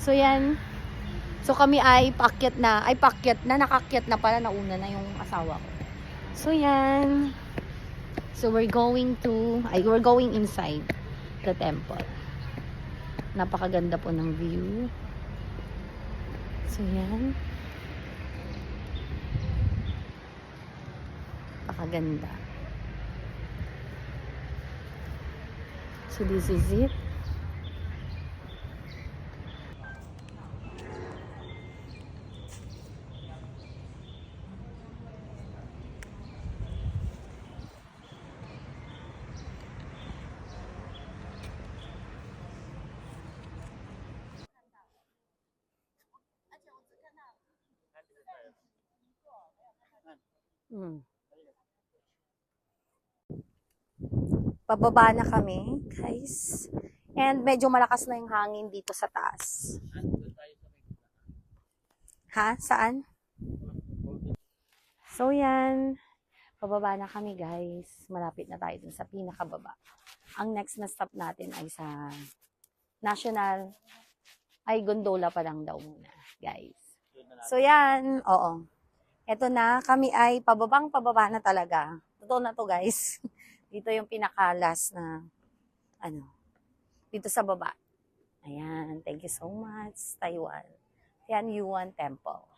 So yan. So kami ay paakyat na, nakakyat na pala, nauna na yung asawa ko. So yan. So we're going inside the temple. Napakaganda po ng view. So yan. Napakaganda. So this is it. Pababa na kami, guys. And medyo malakas na yung hangin dito sa taas. Ha? Saan? So, yan. Pababa na kami, guys. Malapit na tayo dun sa pinakababa. Ang next na stop natin ay sa National. Ay, gondola pa lang daw muna, guys. So, yan. Oo. Eto na. Kami ay pababa na talaga. Totoo na to, guys. Dito yung pinakalas na, dito sa baba. Ayan. Thank you so much, Taiwan. Yan, Yuan Temple.